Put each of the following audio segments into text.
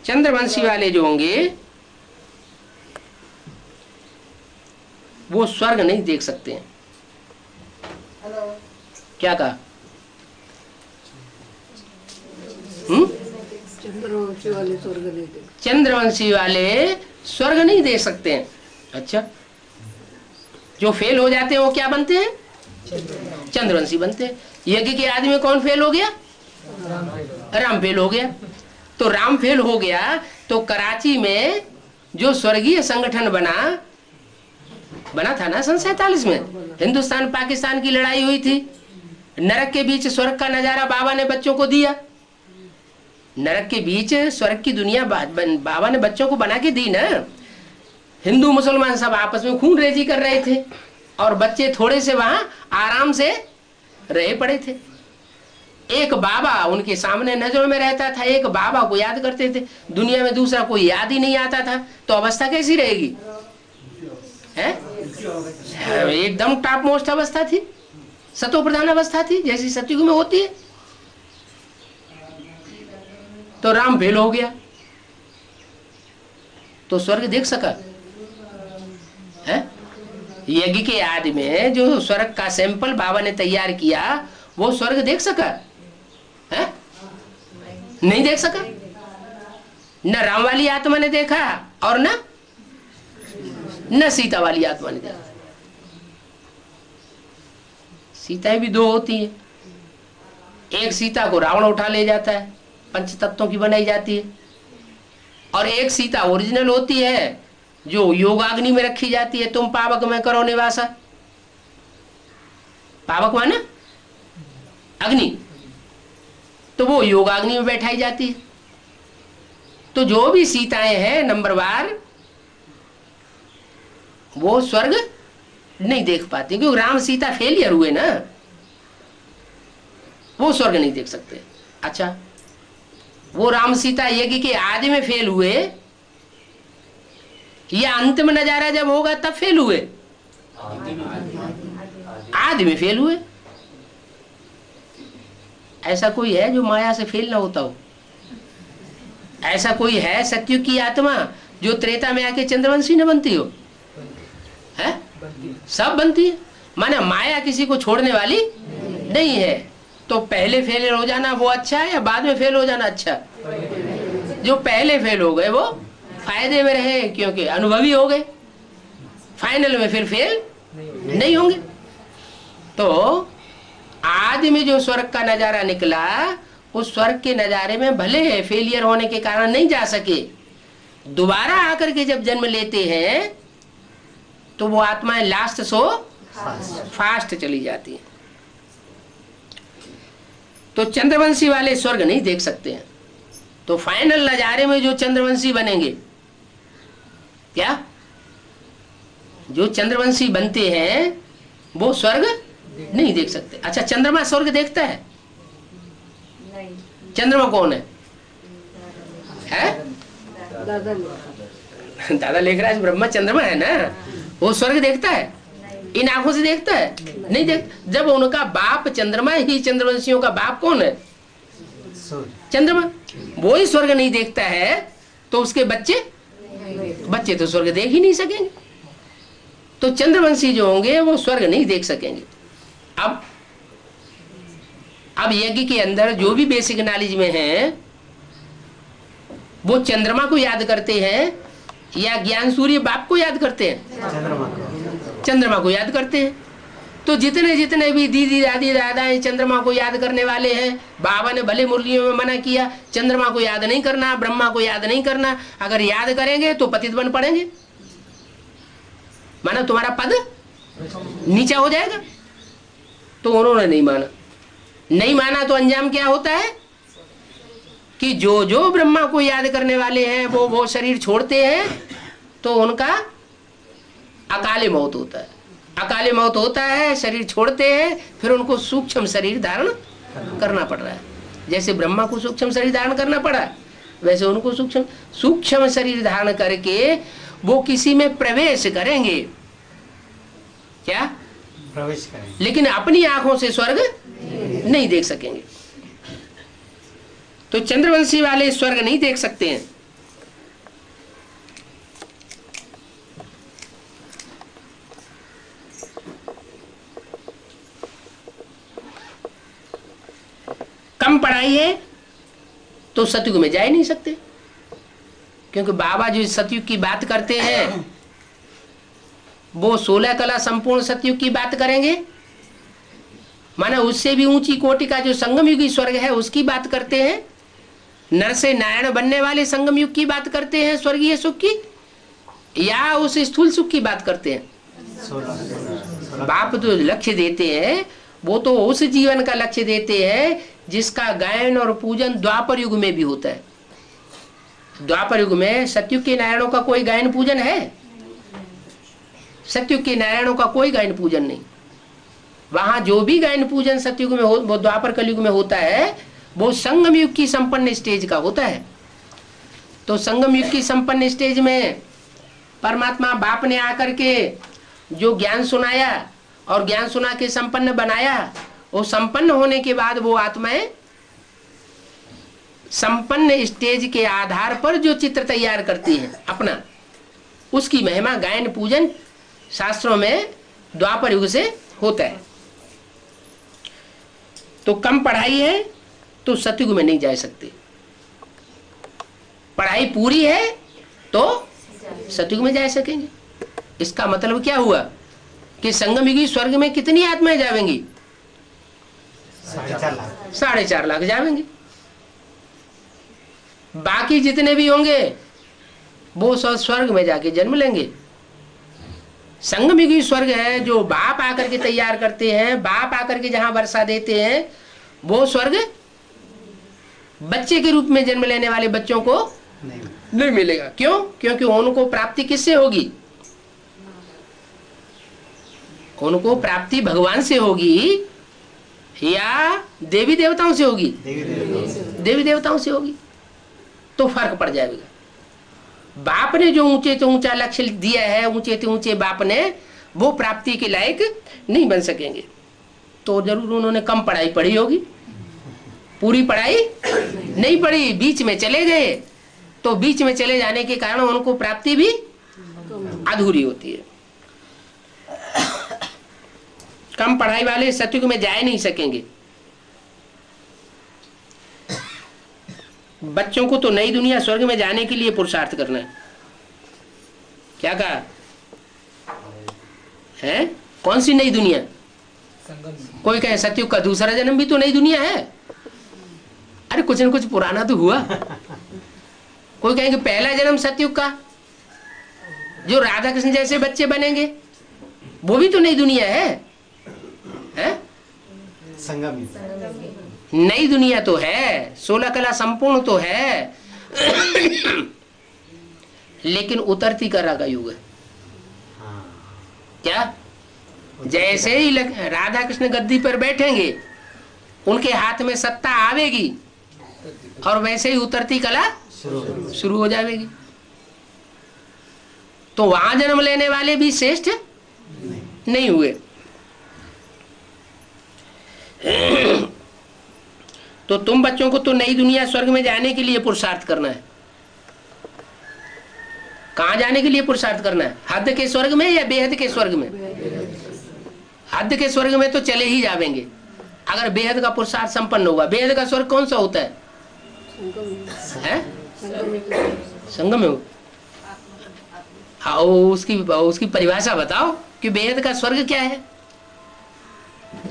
चंद्रवंशी वाले जो होंगे वो स्वर्ग नहीं देख सकते हैं। क्या कहा? चंद्रवंशी वाले स्वर्ग नहीं देख सकते हैं। अच्छा, जो फेल हो जाते हैं वो क्या बनते हैं? चंद्रवंशी बनते हैं। यज्ञ के आदमी में कौन फेल हो गया? राम फेल हो गया। तो राम फेल हो गया तो कराची में जो स्वर्गीय संगठन बना था ना सन 47 में, हिंदुस्तान पाकिस्तान की लड़ाई हुई थी, नरक के बीच स्वर्ग का नजारा बाबा ने बच्चों को दिया। नरक के बीच स्वर्ग की दुनिया बाबा ने बच्चों को बना के दी ना। हिंदू मुसलमान सब आपस में खून रेजी कर रहे थे और बच्चे थोड़े से वहां आराम से रहे पड़े थे। एक बाबा उनके सामने नजरों में रहता था, एक बाबा को याद करते थे। दुनिया में दूसरा कोई याद ही नहीं आता था, तो अवस्था कैसी रहेगी? है एकदम टॉप मोस्ट अवस्था थी, सतो प्रधान अवस्था थी, जैसी सतयुग में होती है। तो राम फेल हो गया तो स्वर्ग देख सका है? यज्ञ के आदि में जो स्वर्ग का सैंपल बाबा ने तैयार किया वो स्वर्ग देख सका है? नहीं देख सका। न राम वाली आत्मा ने देखा और न सीता वाली आत्मा ने देखा। सीताएं भी दो होती है, एक सीता को रावण उठा ले जाता है, पंच तत्वों की बनाई जाती है, और एक सीता ओरिजिनल होती है जो योगाग्नि में रखी जाती है। तुम पावक में करो निवासा। पावक माने अग्नि, तो वो योगाग्नि में बैठाई जाती है। तो जो भी सीताएं हैं नंबरवार वो स्वर्ग नहीं देख पाती, क्योंकि राम सीता फेलियर हुए ना, वो स्वर्ग नहीं देख सकते। अच्छा, वो राम सीता यज्ञ के आदि में फेल हुए या अंतिम नजारा जब होगा तब फेल हुए? आदि में फेल हुए। ऐसा कोई है जो माया से फेल ना होता हो? ऐसा कोई है सत्युग की आत्मा जो त्रेता में आके चंद्रवंशी न बनती हो? है? सब बनती है। माने माया किसी को छोड़ने वाली नहीं है। तो पहले फेल हो जाना वो अच्छा है या बाद में फेल हो जाना अच्छा? जो पहले फेल हो गए वो फायदे में रहे, क्योंकि अनुभवी हो गए, फाइनल में फिर फेल नहीं होंगे। तो आदि में जो स्वर्ग का नजारा निकला, उस स्वर्ग के नजारे में भले फेलियर होने के कारण नहीं जा सके, दोबारा आकर के जब जन्म लेते हैं तो वो आत्माएं लास्ट सो फास्ट चली जाती हैं। तो चंद्रवंशी वाले स्वर्ग नहीं देख सकते हैं। तो फाइनल नजारे में जो चंद्रवंशी बनेंगे, क्या जो चंद्रवंशी बनते हैं वो स्वर्ग नहीं देख सकते। अच्छा, चंद्रमा स्वर्ग देखता है? नहीं। चंद्रमा कौन है? दादा लेखराज ब्रह्मा चंद्रमा है ना, वो स्वर्ग देखता है? इन आंखों से देखता है? नहीं देख। जब उनका बाप चंद्रमा ही, चंद्रवंशियों का बाप कौन है? चंद्रमा। वो ही स्वर्ग नहीं देखता है तो उसके बच्चे तो स्वर्ग देख ही नहीं सकेंगे। तो चंद्रवंशी जो होंगे वो स्वर्ग नहीं देख सकेंगे। अब यज्ञ के अंदर जो भी बेसिक नॉलेज में है वो चंद्रमा को याद करते हैं या ज्ञान सूर्य बाप को याद करते हैं? चंद्रमा को याद करते हैं। तो जितने जितने भी दीदी दादी दादाएं चंद्रमा को याद करने वाले हैं, बाबा ने भले मुरलियों में मना किया चंद्रमा को याद नहीं करना, ब्रह्मा को याद नहीं करना। अगर याद करेंगे तो पतित बन पड़ेंगे, माना तुम्हारा पद नीचा हो जाएगा। तो उन्होंने नहीं माना तो अंजाम क्या होता है कि जो जो ब्रह्मा को याद करने वाले हैं वो शरीर छोड़ते हैं तो उनका अकाले मौत होता है। अकाले मौत होता है, शरीर छोड़ते हैं, फिर उनको सूक्ष्म शरीर धारण करना पड़ रहा है। जैसे ब्रह्मा को सूक्ष्म शरीर धारण करना पड़ा, वैसे उनको सूक्ष्म शरीर धारण करके वो किसी में प्रवेश करेंगे। क्या प्रवेश करेंगे? लेकिन अपनी आंखों से स्वर्ग नहीं देख सकेंगे। तो चंद्रवंशी वाले स्वर्ग नहीं देख सकते हैं। कम पढ़ाई है तो सतयुग में जा ही नहीं सकते, क्योंकि बाबा जो सतयुग की बात करते हैं वो 16 कला संपूर्ण सतयुग की बात करेंगे, माना उससे भी ऊंची कोटि का जो संगम युगी स्वर्ग है उसकी बात करते हैं। नर से नारायण बनने वाले संगम युग की बात करते हैं स्वर्गीय सुख की, या उस स्थूल सुख की बात करते हैं। बाप तो लक्ष्य देते हैं वो तो उस जीवन का लक्ष्य देते हैं जिसका गायन और पूजन द्वापर युग में भी होता है। द्वापर युग में सतयुग के नारायणों का कोई गायन पूजन है? सतयुग के नारायणों का कोई गायन पूजन नहीं। वहां जो भी गायन पूजन सतयुग में हो, वो द्वापर कलयुग में होता है, वो संगम युग की संपन्न स्टेज का होता है। तो संगम युग की संपन्न स्टेज में परमात्मा बाप ने आकर के जो ज्ञान सुनाया और ज्ञान सुना के संपन्न बनाया, वो संपन्न होने के बाद वो आत्माएं संपन्न स्टेज के आधार पर जो चित्र तैयार करती हैं अपना, उसकी महिमा गायन पूजन शास्त्रों में द्वापर युग से होता है। तो कम पढ़ाई है तो सतयुग में नहीं जा सकते, पढ़ाई पूरी है तो सतयुग में जा सकेंगे। इसका मतलब क्या हुआ कि संगम युगी स्वर्ग में कितनी आत्माएं जावेंगी? 4.5 लाख जावेंगे। बाकी जितने भी होंगे वो सब स्वर्ग में जाके जन्म लेंगे। संगम युगी स्वर्ग है जो बाप आकर के तैयार करते हैं, बाप आकर के जहां वर्षा देते हैं, वो स्वर्ग बच्चे के रूप में जन्म लेने वाले बच्चों को नहीं मिलेगा। क्यों? क्योंकि उनको प्राप्ति किससे होगी? उनको प्राप्ति भगवान से होगी या देवी देवताओं से होगी? देवी देवताओं से होगी। तो फर्क पड़ जाएगा। बाप ने जो ऊंचे से ऊंचा लक्ष्य दिया है, ऊंचे से ऊंचे बाप ने, वो प्राप्ति के लायक नहीं बन सकेंगे। तो जरूर उन्होंने कम पढ़ाई पढ़ी होगी, पूरी पढ़ाई नहीं पढ़ी, बीच में चले गए, तो बीच में चले जाने के कारण उनको प्राप्ति भी अधूरी होती है। कम पढ़ाई वाले सतयुग में जा नहीं सकेंगे। बच्चों को तो नई दुनिया स्वर्ग में जाने के लिए पुरुषार्थ करना है। क्या कहा है? कौन सी नई दुनिया? कोई कहे सतयुग का दूसरा जन्म भी तो नई दुनिया है। अरे कुछ न कुछ पुराना तो हुआ। कोई कहेंगे पहला जन्म सतयुग का, जो राधा कृष्ण जैसे बच्चे बनेंगे, वो भी तो नई दुनिया है। संगम नई दुनिया तो है, 16 कला संपूर्ण तो है, लेकिन उतरती कला का युग है। क्या? जैसे ही राधा कृष्ण गद्दी पर बैठेंगे, उनके हाथ में सत्ता आवेगी और वैसे ही उतरती कला शुरू हो जाएगी। तो वहां जन्म लेने वाले भी श्रेष्ठ नहीं हुए। तो तुम बच्चों को तो नई दुनिया स्वर्ग में जाने के लिए पुरुषार्थ करना है। कहां जाने के लिए पुरुषार्थ करना है? हद के स्वर्ग में या बेहद के स्वर्ग में? हद के स्वर्ग में तो चले ही जावेंगे अगर बेहद का पुरुषार्थ संपन्न होगा। बेहद का स्वर्ग कौन सा होता है? संगम में। हाँ, उसकी परिभाषा बताओ कि बेहद का स्वर्ग क्या है?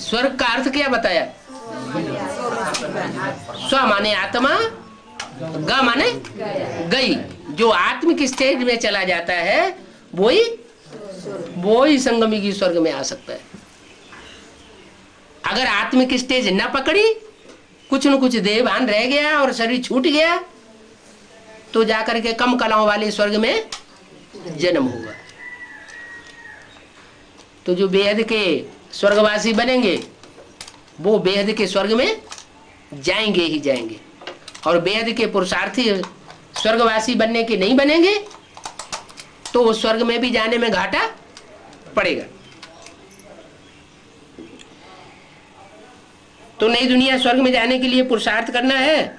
स्वर्ग का अर्थ क्या बताया? स्व माने आत्मा, ग माने गई। जो आत्मिक स्टेज में चला जाता है वही संगम युगी स्वर्ग में आ सकता है। अगर आत्मिक स्टेज न पकड़ी, कुछ न कुछ देहभान रह गया और शरीर छूट गया, तो जाकर के कम कलाओं वाले स्वर्ग में जन्म होगा। तो जो बेहद के स्वर्गवासी बनेंगे वो बेहद के स्वर्ग में जाएंगे ही जाएंगे, और बेहद के पुरुषार्थी स्वर्गवासी बनने के नहीं बनेंगे तो उस स्वर्ग में भी जाने में घाटा पड़ेगा। तो नई दुनिया स्वर्ग में जाने के लिए पुरुषार्थ करना है।